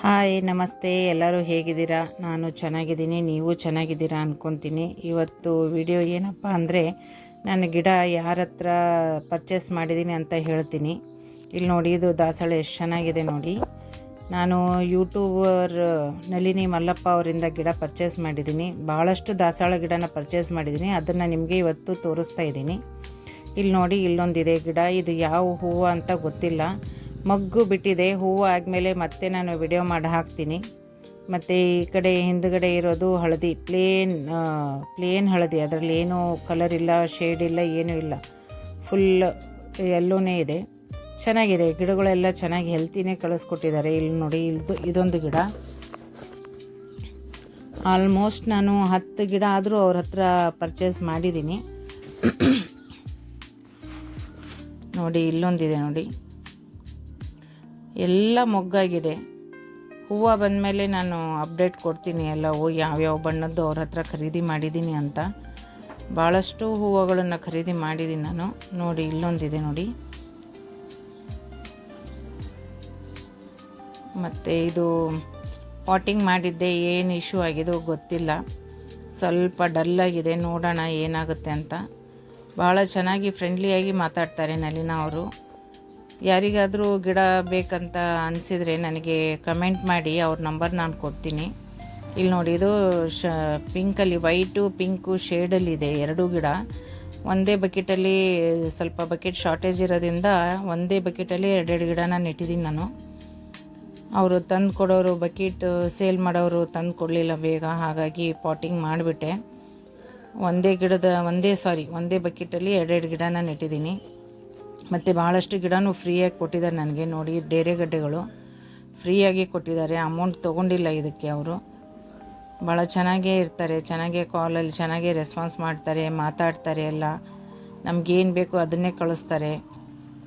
Hi ನಮಸ್ತೆ, ಎಲ್ಲರೂ ಹೇಗಿದ್ದೀರಾ? ನಾನು ಚೆನ್ನಾಗಿದ್ದೀನಿ, ನೀವು ಚೆನ್ನಾಗಿದ್ದೀರಾ ಅಂದ್ಕೊತೀನಿ. ಇವತ್ತು ವಿಡಿಯೋ ಏನಪ್ಪ ಅಂದರೆ, ನಾನು ಗಿಡ ಯಾರ ಹತ್ರ ಪರ್ಚೇಸ್ ಮಾಡಿದ್ದೀನಿ ಅಂತ ಹೇಳ್ತೀನಿ. ಇಲ್ಲಿ ನೋಡಿ, ಇದು ದಾಸವಾಳ ಎಷ್ಟು ಚೆನ್ನಾಗಿದೆ ನೋಡಿ. ನಾನು ಯೂಟ್ಯೂಬರ್ ನಳಿನಿ ಮಲ್ಲಪ್ಪ ಅವರಿಂದ ಗಿಡ ಪರ್ಚೇಸ್ ಮಾಡಿದ್ದೀನಿ. ಭಾಳಷ್ಟು ದಾಸವಾಳ ಗಿಡನ ಪರ್ಚೇಸ್ ಮಾಡಿದ್ದೀನಿ, ಅದನ್ನು ನಿಮಗೆ ಇವತ್ತು ತೋರಿಸ್ತಾ ಇದ್ದೀನಿ. ಇಲ್ಲಿ ನೋಡಿ, ಇಲ್ಲೊಂದಿದೆ ಗಿಡ. ಇದು ಯಾವ ಹೂವು ಅಂತ ಗೊತ್ತಿಲ್ಲ, ಮಗ್ಗು ಬಿಟ್ಟಿದೆ. ಹೂವು ಆದಮೇಲೆ ಮತ್ತೆ ನಾನು ವಿಡಿಯೋ ಮಾಡಿ ಹಾಕ್ತೀನಿ. ಮತ್ತು ಈ ಕಡೆ ಹಿಂದುಗಡೆ ಇರೋದು ಹಳದಿ, ಪ್ಲೇನ್ ಹಳದಿ. ಅದರಲ್ಲಿ ಏನೂ ಕಲರ್ ಇಲ್ಲ, ಶೇಡ್ ಇಲ್ಲ, ಏನೂ ಇಲ್ಲ, ಫುಲ್ ಎಲ್ಲೋನೇ ಇದೆ. ಚೆನ್ನಾಗಿದೆ, ಗಿಡಗಳೆಲ್ಲ ಚೆನ್ನಾಗಿ ಹೆಲ್ತಿನೇ ಕಳಿಸ್ಕೊಟ್ಟಿದ್ದಾರೆ. ಇಲ್ಲಿ ನೋಡಿ, ಇದೊಂದು ಗಿಡ. ಆಲ್ಮೋಸ್ಟ್ ನಾನು 10 ಗಿಡ ಆದರೂ ಅವ್ರ ಹತ್ರ ಪರ್ಚೇಸ್ ಮಾಡಿದ್ದೀನಿ. ನೋಡಿ, ಇಲ್ಲೊಂದಿದೆ ನೋಡಿ, ಎಲ್ಲ ಮೊಗ್ಗಾಗಿದೆ. ಹೂವು ಬಂದಮೇಲೆ ನಾನು ಅಪ್ಡೇಟ್ ಕೊಡ್ತೀನಿ, ಎಲ್ಲ ಯಾವ್ಯಾವ ಬಣ್ಣದ್ದು ಅವ್ರ ಹತ್ರ ಖರೀದಿ ಮಾಡಿದ್ದೀನಿ ಅಂತ. ಭಾಳಷ್ಟು ಹೂವುಗಳನ್ನು ಖರೀದಿ ಮಾಡಿದ್ದೀನಿ ನಾನು. ನೋಡಿ, ಇಲ್ಲೊಂದಿದೆ ನೋಡಿ. ಮತ್ತು ಇದು ಪಾಟಿಂಗ್ ಮಾಡಿದ್ದೆ, ಏನು ಇಶ್ಯೂ ಆಗಿದೋ ಗೊತ್ತಿಲ್ಲ, ಸ್ವಲ್ಪ ಡಲ್ಲಾಗಿದೆ. ನೋಡೋಣ ಏನಾಗುತ್ತೆ ಅಂತ. ಭಾಳ ಚೆನ್ನಾಗಿ ಫ್ರೆಂಡ್ಲಿಯಾಗಿ ಮಾತಾಡ್ತಾರೆ ನಳಿನ ಅವರು. ಯಾರಿಗಾದರೂ ಗಿಡ ಬೇಕಂತ ಅನಿಸಿದರೆ ನನಗೆ ಕಮೆಂಟ್ ಮಾಡಿ, ಅವ್ರ ನಂಬರ್ ನಾನು ಕೊಡ್ತೀನಿ. ಇಲ್ಲಿ ನೋಡಿ, ಇದು ಪಿಂಕಲ್ಲಿ, ವೈಟು ಪಿಂಕು ಶೇಡಲ್ಲಿದೆ 2 ಗಿಡ. ಒಂದೇ ಬಕೆಟಲ್ಲಿ, ಸ್ವಲ್ಪ ಬಕೆಟ್ ಶಾರ್ಟೇಜ್ ಇರೋದ್ರಿಂದ ಒಂದೇ ಬಕೆಟಲ್ಲಿ 2 ಗಿಡನ ನೆಟ್ಟಿದ್ದೀನಿ ನಾನು. ಅವರು ತಂದು ಕೊಡೋರು, ಬಕೆಟ್ ಸೇಲ್ ಮಾಡೋರು ತಂದು ಕೊಡಲಿಲ್ಲ ಬೇಗ, ಹಾಗಾಗಿ ಪಾಟಿಂಗ್ ಮಾಡಿಬಿಟ್ಟೆ. ಒಂದೇ ಬಕೆಟಲ್ಲಿ 2 ಗಿಡನ ನೆಟ್ಟಿದ್ದೀನಿ. ಮತ್ತು ಭಾಳಷ್ಟು ಗಿಡನೂ ಫ್ರೀಯಾಗಿ ಕೊಟ್ಟಿದ್ದಾರೆ ನನಗೆ. ನೋಡಿ, ಡೇರೆಗಡ್ಡೆಗಳು ಫ್ರೀಯಾಗಿ ಕೊಟ್ಟಿದ್ದಾರೆ, ಅಮೌಂಟ್ ತೊಗೊಂಡಿಲ್ಲ ಇದಕ್ಕೆ. ಅವರು ಭಾಳ ಚೆನ್ನಾಗೇ ಇರ್ತಾರೆ, ಚೆನ್ನಾಗೇ ಕಾಲಲ್ಲಿ ಚೆನ್ನಾಗೇ ರೆಸ್ಪಾನ್ಸ್ ಮಾಡ್ತಾರೆ, ಮಾತಾಡ್ತಾರೆ. ಎಲ್ಲ ನಮಗೇನು ಬೇಕು ಅದನ್ನೇ ಕಳಿಸ್ತಾರೆ.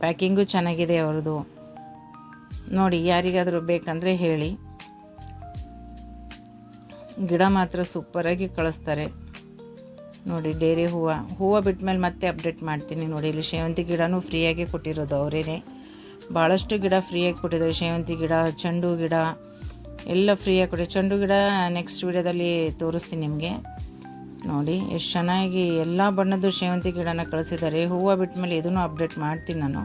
ಪ್ಯಾಕಿಂಗು ಚೆನ್ನಾಗಿದೆ ಅವ್ರದ್ದು. ನೋಡಿ, ಯಾರಿಗಾದರೂ ಬೇಕಂದರೆ ಹೇಳಿ. ಗಿಡ ಮಾತ್ರ ಸೂಪರಾಗಿ ಕಳಿಸ್ತಾರೆ. ನೋಡಿ, ಡೇರೆ ಹೂವು ಬಿಟ್ಟ ಮೇಲೆ ಮತ್ತೆ ಅಪ್ಡೇಟ್ ಮಾಡ್ತೀನಿ. ನೋಡಿ, ಇಲ್ಲಿ ಸೇವಂತಿ ಗಿಡನೂ ಫ್ರೀಯಾಗಿ ಕೊಟ್ಟಿರೋದು ಅವರೇನೆ. ಭಾಳಷ್ಟು ಗಿಡ ಫ್ರೀಯಾಗಿ ಕೊಟ್ಟಿದ್ದಾರೆ. ಸೇವಂತಿ ಗಿಡ, ಚೆಂಡು ಗಿಡ ಎಲ್ಲ ಫ್ರೀಯಾಗಿ ಕೊಟ್ಟಿದ್ದಾರೆ. ಚೆಂಡು ಗಿಡ ನೆಕ್ಸ್ಟ್ ವಿಡಿಯೋದಲ್ಲಿ ತೋರಿಸ್ತೀನಿ ನಿಮಗೆ. ನೋಡಿ, ಎಷ್ಟು ಚೆನ್ನಾಗಿ ಎಲ್ಲ ಬಣ್ಣದ್ದು ಸೇವಂತಿ ಗಿಡನ ಕಳಿಸಿದ್ದಾರೆ. ಹೂವು ಬಿಟ್ಟ ಮೇಲೆ ಇದನ್ನು ಅಪ್ಡೇಟ್ ಮಾಡ್ತೀನಿ ನಾನು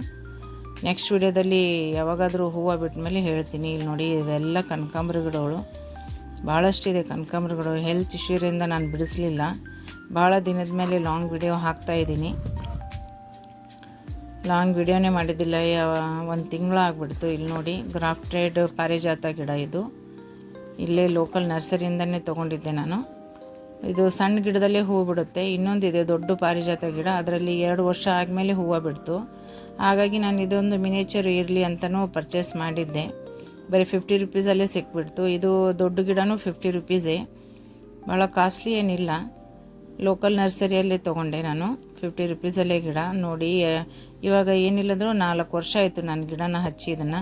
ನೆಕ್ಸ್ಟ್ ವಿಡಿಯೋದಲ್ಲಿ. ಯಾವಾಗಾದರೂ ಹೂವು ಬಿಟ್ಟ ಮೇಲೆ ಹೇಳ್ತೀನಿ. ಇಲ್ಲಿ ನೋಡಿ, ಇವೆಲ್ಲ ಕನಕಾಂಬರ ಗಿಡಗಳು, ಭಾಳಷ್ಟಿದೆ ಕನಕಾಂಬರಗಳು. ಹೆಲ್ತ್ ಇಶ್ಯೂರಿಂದ ನಾನು ಬಿಡಿಸಲಿಲ್ಲ, ಭಾಳ ದಿನದ ಮೇಲೆ ಲಾಂಗ್ ವಿಡಿಯೋ ಹಾಕ್ತಾಯಿದ್ದೀನಿ. ಲಾಂಗ್ ವಿಡಿಯೋನೇ ಮಾಡಿದ್ದಿಲ್ಲ, 1 ತಿಂಗಳು ಆಗಿಬಿಡ್ತು. ಇಲ್ಲಿ ನೋಡಿ, ಗ್ರಾಫ್ಟೆಡ್ ಪಾರಿಜಾತ ಗಿಡ. ಇದು ಇಲ್ಲೇ ಲೋಕಲ್ ನರ್ಸರಿಯಿಂದನೇ ತೊಗೊಂಡಿದ್ದೆ ನಾನು. ಇದು ಸಣ್ಣ ಗಿಡದಲ್ಲೇ ಹೂವು ಬಿಡುತ್ತೆ. ಇನ್ನೊಂದಿದೆ ದೊಡ್ಡ ಪಾರಿಜಾತ ಗಿಡ, ಅದರಲ್ಲಿ 2 ವರ್ಷ ಆದಮೇಲೆ ಹೂವು ಬಿಡ್ತು. ಹಾಗಾಗಿ ನಾನು ಇದೊಂದು ಮಿನೇಚರ್ ಇರಲಿ ಅಂತಲೂ ಪರ್ಚೇಸ್ ಮಾಡಿದ್ದೆ. ಬರೀ 50 ರುಪೀಸಲ್ಲೇ ಸಿಕ್ಬಿಡ್ತು. ಇದು ದೊಡ್ಡ ಗಿಡನೂ 50 ರುಪೀಸೇ, ಭಾಳ ಕಾಸ್ಟ್ಲಿ ಏನಿಲ್ಲ. ಲೋಕಲ್ ನರ್ಸರಿಯಲ್ಲೇ ತೊಗೊಂಡೆ ನಾನು, 50 ರುಪೀಸಲ್ಲೇ ಗಿಡ. ನೋಡಿ, ಇವಾಗ ಏನಿಲ್ಲಂದ್ರೂ 4 ವರ್ಷ ಆಯಿತು ನಾನು ಗಿಡನ ಹಚ್ಚಿ. ಇದನ್ನು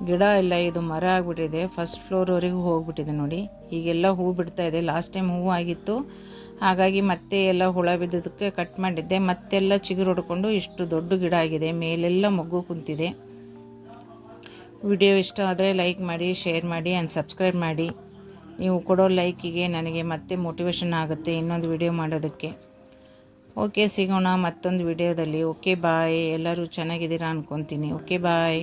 ಗಿಡ ಇಲ್ಲ, ಇದು ಮರ ಆಗಿಬಿಟ್ಟಿದೆ. ಫಸ್ಟ್ ಫ್ಲೋರ್ವರೆಗೂ ಹೋಗ್ಬಿಟ್ಟಿದೆ ನೋಡಿ. ಹೀಗೆಲ್ಲ ಹೂ ಬಿಡ್ತಾಯಿದೆ. ಲಾಸ್ಟ್ ಟೈಮ್ ಹೂವು ಆಗಿತ್ತು, ಹಾಗಾಗಿ ಮತ್ತೆ ಎಲ್ಲ ಹುಳ ಬಿದ್ದದಕ್ಕೆ ಕಟ್ ಮಾಡಿದ್ದೆ. ಮತ್ತೆಲ್ಲ ಚಿಗುರು ಹೊಡ್ಕೊಂಡು ಇಷ್ಟು ದೊಡ್ಡ ಗಿಡ ಆಗಿದೆ. ಮೇಲೆಲ್ಲ ಮೊಗ್ಗು ಕುಂತಿದೆ. ವಿಡಿಯೋ ಇಷ್ಟ ಆದರೆ ಲೈಕ್ ಮಾಡಿ, ಶೇರ್ ಮಾಡಿ ಆ್ಯಂಡ್ ಸಬ್ಸ್ಕ್ರೈಬ್ ಮಾಡಿ. ನೀವು ಕೊಡೋ ಲೈಕಿಗೆ ನನಗೆ ಮತ್ತೆ ಮೋಟಿವೇಶನ್ ಆಗುತ್ತೆ ಇನ್ನೊಂದು ವಿಡಿಯೋ ಮಾಡೋದಕ್ಕೆ. ಓಕೆ, ಸಿಗೋಣ ಮತ್ತೊಂದು ವಿಡಿಯೋದಲ್ಲಿ. ಓಕೆ, ಬಾಯ್. ಎಲ್ಲರೂ ಚೆನ್ನಾಗಿದ್ದೀರಾ ಅಂದ್ಕೊತೀನಿ. ಓಕೆ, ಬಾಯ್.